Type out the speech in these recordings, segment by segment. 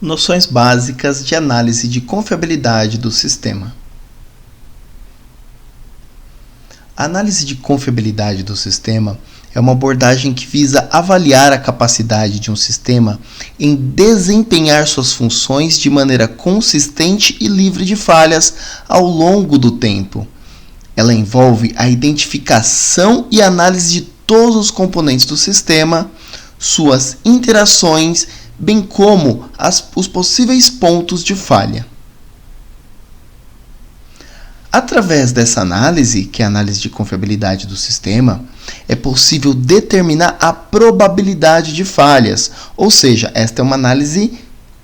Noções básicas de análise de confiabilidade do sistema. A análise de confiabilidade do sistema é uma abordagem que visa avaliar a capacidade de um sistema em desempenhar suas funções de maneira consistente e livre de falhas ao longo do tempo. Ela envolve a identificação e análise de todos os componentes do sistema, suas interações, bem como os possíveis pontos de falha. Através dessa análise, que é a análise de confiabilidade do sistema, é possível determinar a probabilidade de falhas, ou seja, esta é uma análise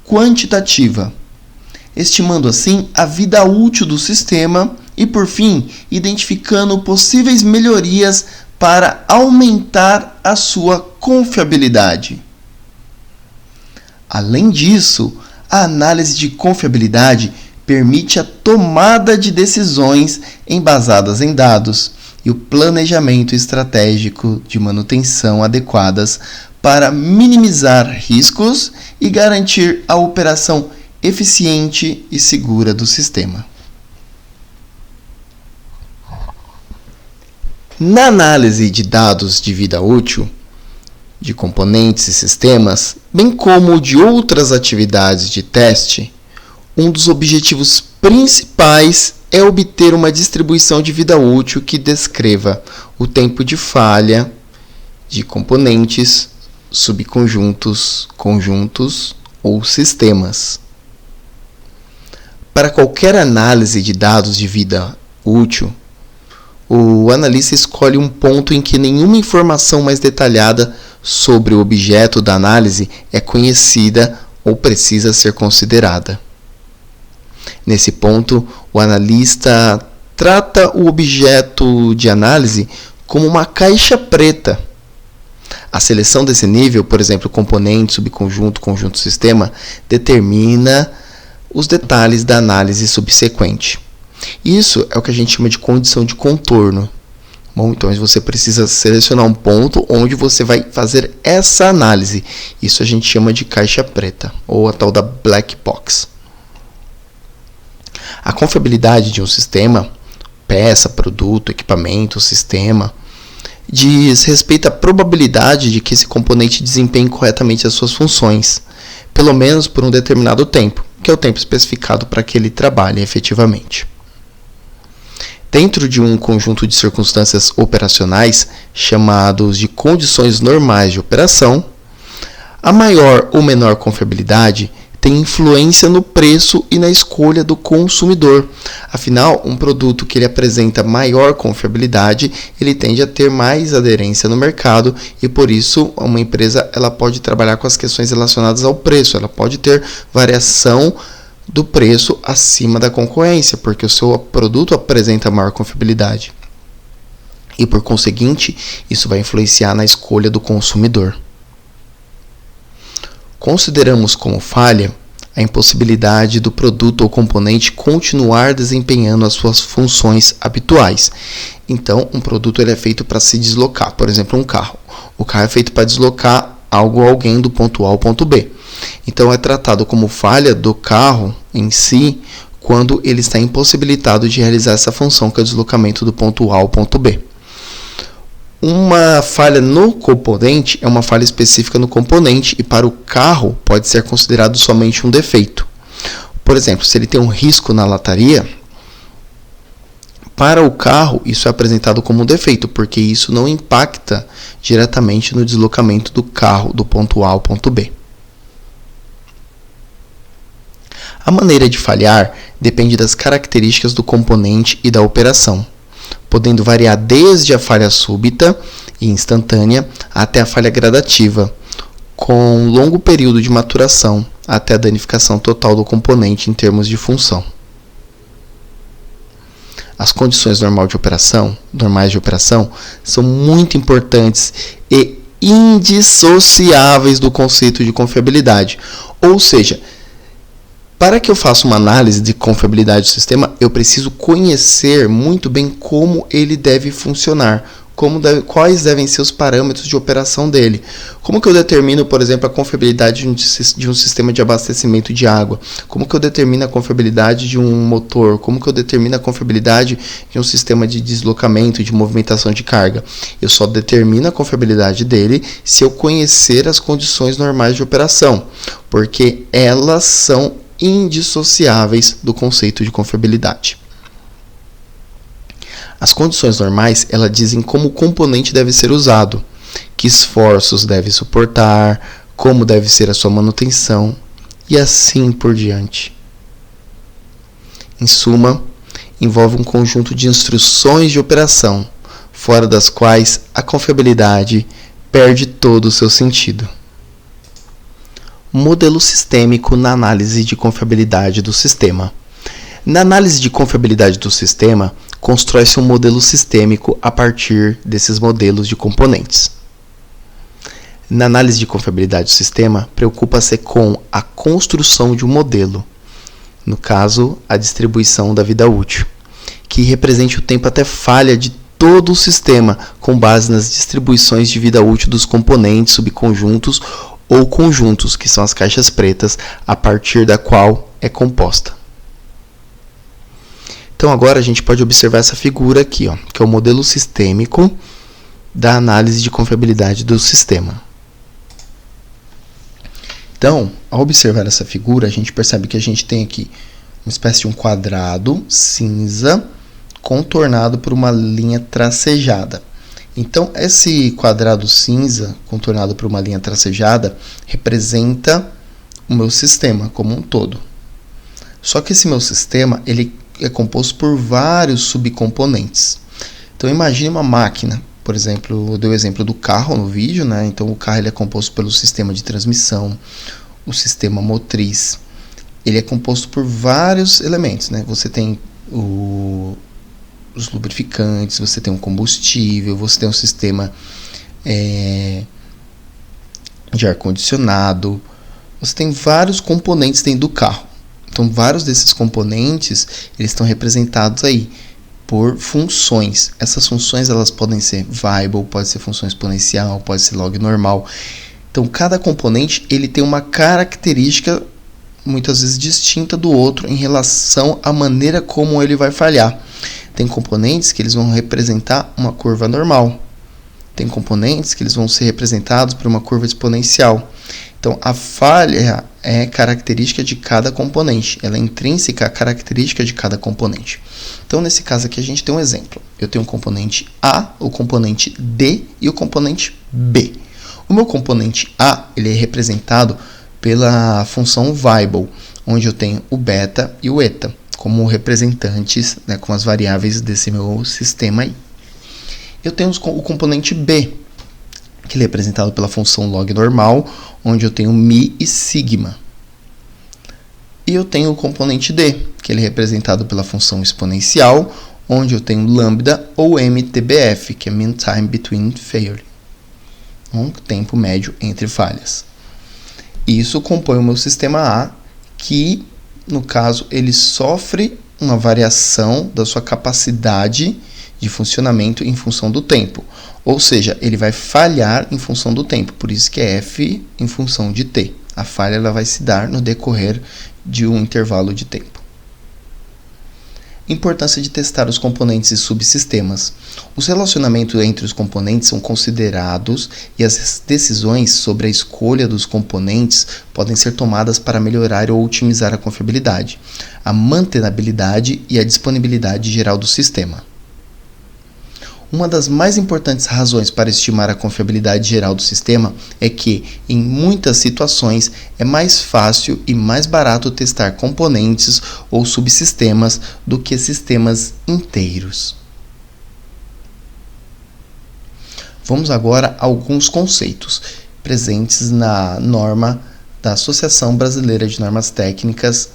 quantitativa, estimando assim a vida útil do sistema e, por fim, identificando possíveis melhorias para aumentar a sua confiabilidade. Além disso, a análise de confiabilidade permite a tomada de decisões embasadas em dados e o planejamento estratégico de manutenção adequadas para minimizar riscos e garantir a operação eficiente e segura do sistema. Na análise de dados de vida útil, de componentes e sistemas, bem como de outras atividades de teste, um dos objetivos principais é obter uma distribuição de vida útil que descreva o tempo de falha de componentes, subconjuntos, conjuntos ou sistemas. Para qualquer análise de dados de vida útil, o analista escolhe um ponto em que nenhuma informação mais detalhada sobre o objeto da análise é conhecida ou precisa ser considerada. Nesse ponto, o analista trata o objeto de análise como uma caixa preta. A seleção desse nível, por exemplo, componente, subconjunto, conjunto, sistema, determina os detalhes da análise subsequente. Isso é o que a gente chama de condição de contorno. Bom, então você precisa selecionar um ponto onde você vai fazer essa análise. Isso a gente chama de caixa preta, ou a tal da black box. A confiabilidade de um sistema, peça, produto, equipamento, sistema, diz respeito à probabilidade de que esse componente desempenhe corretamente as suas funções, pelo menos por um determinado tempo, que é o tempo especificado para que ele trabalhe efetivamente. Dentro de um conjunto de circunstâncias operacionais, chamados de condições normais de operação, a maior ou menor confiabilidade tem influência no preço e na escolha do consumidor. Afinal, um produto que ele apresenta maior confiabilidade, ele tende a ter mais aderência no mercado e, por isso, uma empresa ela pode trabalhar com as questões relacionadas ao preço, ela pode ter variação do preço acima da concorrência, porque o seu produto apresenta maior confiabilidade. E, por conseguinte, isso vai influenciar na escolha do consumidor. Consideramos como falha a impossibilidade do produto ou componente continuar desempenhando as suas funções habituais. Então, um produto ele é feito para se deslocar, por exemplo, um carro. O carro é feito para deslocar algo ou alguém do ponto A ao ponto B. Então, é tratado como falha do carro em si quando ele está impossibilitado de realizar essa função, que é o deslocamento do ponto A ao ponto B. Uma falha no componente é uma falha específica no componente e para o carro pode ser considerado somente um defeito. Por exemplo, se ele tem um risco na lataria, para o carro isso é apresentado como um defeito, porque isso não impacta diretamente no deslocamento do carro do ponto A ao ponto B. A maneira de falhar depende das características do componente e da operação, podendo variar desde a falha súbita e instantânea até a falha gradativa, com um longo período de maturação até a danificação total do componente em termos de função. As condições normais de operação são muito importantes e indissociáveis do conceito de confiabilidade, ou seja, para que eu faça uma análise de confiabilidade do sistema, eu preciso conhecer muito bem como ele deve funcionar, quais devem ser os parâmetros de operação dele. Como que eu determino, por exemplo, a confiabilidade de um sistema de abastecimento de água? Como que eu determino a confiabilidade de um motor? Como que eu determino a confiabilidade de um sistema de deslocamento, de movimentação de carga? Eu só determino a confiabilidade dele se eu conhecer as condições normais de operação, porque elas são indissociáveis do conceito de confiabilidade. As condições normais, elas dizem como o componente deve ser usado, que esforços deve suportar, como deve ser a sua manutenção e assim por diante. Em suma, envolve um conjunto de instruções de operação, fora das quais a confiabilidade perde todo o seu sentido. Modelo sistêmico na análise de confiabilidade do sistema. Na análise de confiabilidade do sistema, constrói-se um modelo sistêmico a partir desses modelos de componentes. Na análise de confiabilidade do sistema, preocupa-se com a construção de um modelo, no caso, a distribuição da vida útil, que represente o tempo até falha de todo o sistema, com base nas distribuições de vida útil dos componentes, subconjuntos ou conjuntos, que são as caixas pretas, a partir da qual é composta. Então agora a gente pode observar essa figura aqui, que é o modelo sistêmico da análise de confiabilidade do sistema. Então, ao observar essa figura, a gente percebe que a gente tem aqui uma espécie de um quadrado cinza contornado por uma linha tracejada. Então, esse quadrado cinza contornado por uma linha tracejada representa o meu sistema como um todo. Só que esse meu sistema, ele é composto por vários subcomponentes. Então imagine uma máquina, por exemplo, eu dei o exemplo do carro no vídeo, né? Então o carro ele é composto pelo sistema de transmissão, o sistema motriz. Ele é composto por vários elementos, né? Você tem os lubrificantes, você tem um combustível, você tem um sistema de ar-condicionado, você tem vários componentes dentro do carro. Então, vários desses componentes, eles estão representados aí por funções. Essas funções, elas podem ser variable, pode ser função exponencial, pode ser log normal. Então, cada componente, ele tem uma característica, muitas vezes distinta do outro, em relação à maneira como ele vai falhar. Tem componentes que eles vão representar uma curva normal. Tem componentes que eles vão ser representados por uma curva exponencial. Então, a falha é característica de cada componente. Ela é intrínseca à característica de cada componente. Então, nesse caso aqui, a gente tem um exemplo. Eu tenho o componente A, o componente D e o componente B. O meu componente A, ele é representado pela função variable, onde eu tenho o beta e o eta como representantes, né, como as variáveis desse meu sistema aí. Eu tenho o componente B, que ele é representado pela função log normal, onde eu tenho mi e sigma. E eu tenho o componente D, que ele é representado pela função exponencial, onde eu tenho lambda ou mTBF, que é mean time between failure, um tempo médio entre falhas. Isso compõe o meu sistema A, que, no caso, ele sofre uma variação da sua capacidade de funcionamento em função do tempo. Ou seja, ele vai falhar em função do tempo, por isso que é F em função de T. A falha ela vai se dar no decorrer de um intervalo de tempo. Importância de testar os componentes e subsistemas. Os relacionamentos entre os componentes são considerados e as decisões sobre a escolha dos componentes podem ser tomadas para melhorar ou otimizar a confiabilidade, a mantenabilidade e a disponibilidade geral do sistema. Uma das mais importantes razões para estimar a confiabilidade geral do sistema é que, em muitas situações, é mais fácil e mais barato testar componentes ou subsistemas do que sistemas inteiros. Vamos agora a alguns conceitos presentes na norma da Associação Brasileira de Normas Técnicas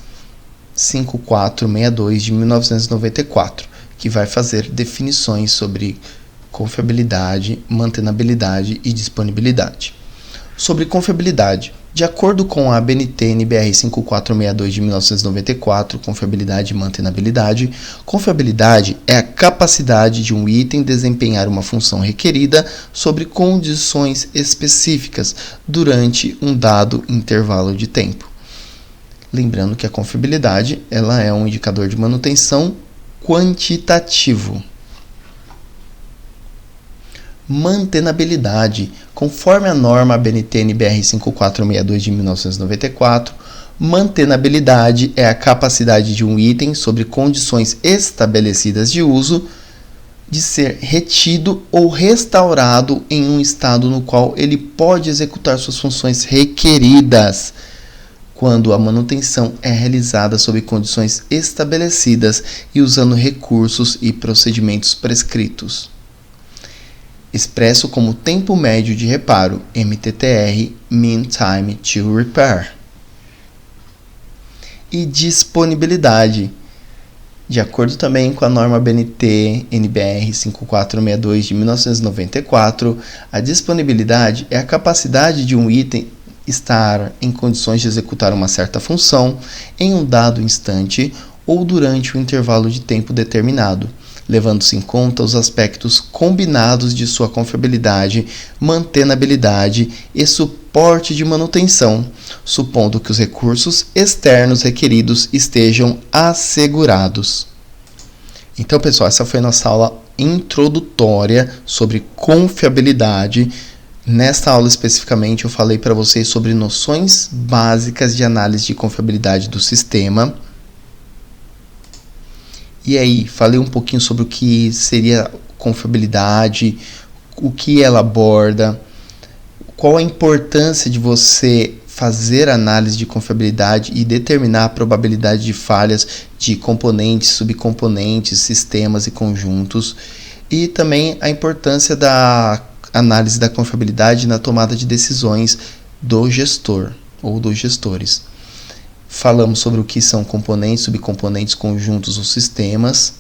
5462 de 1994. Que vai fazer definições sobre confiabilidade, mantenabilidade e disponibilidade. Sobre confiabilidade, De acordo com a ABNT NBR 5462 de 1994, confiabilidade e mantenabilidade, confiabilidade é a capacidade de um item desempenhar uma função requerida sobre condições específicas durante um dado intervalo de tempo. Lembrando que a confiabilidade ela é um indicador de manutenção quantitativo. Mantenabilidade. Conforme a norma ABNT NBR 5462 de 1994, mantenabilidade é a capacidade de um item sobre condições estabelecidas de uso de ser retido ou restaurado em um estado no qual ele pode executar suas funções requeridas, quando a manutenção é realizada sob condições estabelecidas e usando recursos e procedimentos prescritos. Expresso como tempo médio de reparo, MTTR, Mean Time to Repair. E disponibilidade. De acordo também com a norma ABNT NBR 5462 de 1994, a disponibilidade é a capacidade de um item estar em condições de executar uma certa função em um dado instante ou durante um intervalo de tempo determinado, levando-se em conta os aspectos combinados de sua confiabilidade, mantenabilidade e suporte de manutenção, supondo que os recursos externos requeridos estejam assegurados. Então, pessoal, essa foi a nossa aula introdutória sobre confiabilidade. Nesta aula especificamente eu falei para vocês sobre noções básicas de análise de confiabilidade do sistema. E aí, falei um pouquinho sobre o que seria confiabilidade, o que ela aborda, qual a importância de você fazer análise de confiabilidade e determinar a probabilidade de falhas de componentes, subcomponentes, sistemas e conjuntos, e também a importância da análise da confiabilidade na tomada de decisões do gestor ou dos gestores. Falamos sobre o que são componentes, subcomponentes, conjuntos ou sistemas,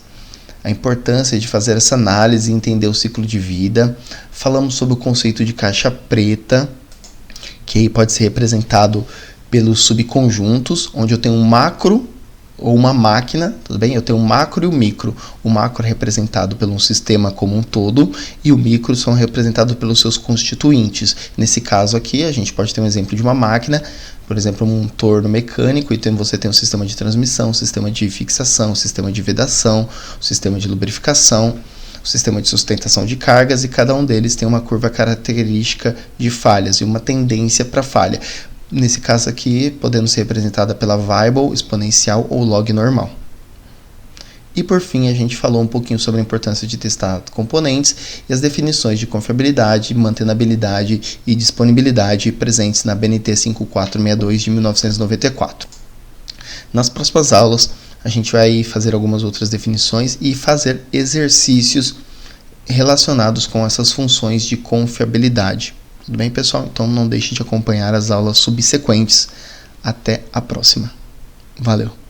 a importância de fazer essa análise e entender o ciclo de vida. Falamos sobre o conceito de caixa preta, que pode ser representado pelos subconjuntos, onde eu tenho um macro ou uma máquina, tudo bem? Eu tenho um macro e um micro. O macro é representado pelo sistema como um todo e o micro são representados pelos seus constituintes. Nesse caso aqui, a gente pode ter um exemplo de uma máquina, por exemplo, um torno mecânico, e você tem um sistema de transmissão, um sistema de fixação, um sistema de vedação, um sistema de lubrificação, um sistema de sustentação de cargas, e cada um deles tem uma curva característica de falhas e uma tendência para falha. Nesse caso aqui, podendo ser representada pela variable, exponencial ou log normal. E por fim, a gente falou um pouquinho sobre a importância de testar componentes e as definições de confiabilidade, mantenabilidade e disponibilidade presentes na ABNT 5462 de 1994. Nas próximas aulas, a gente vai fazer algumas outras definições e fazer exercícios relacionados com essas funções de confiabilidade. Tudo bem, pessoal? Então não deixe de acompanhar as aulas subsequentes. Até a próxima. Valeu!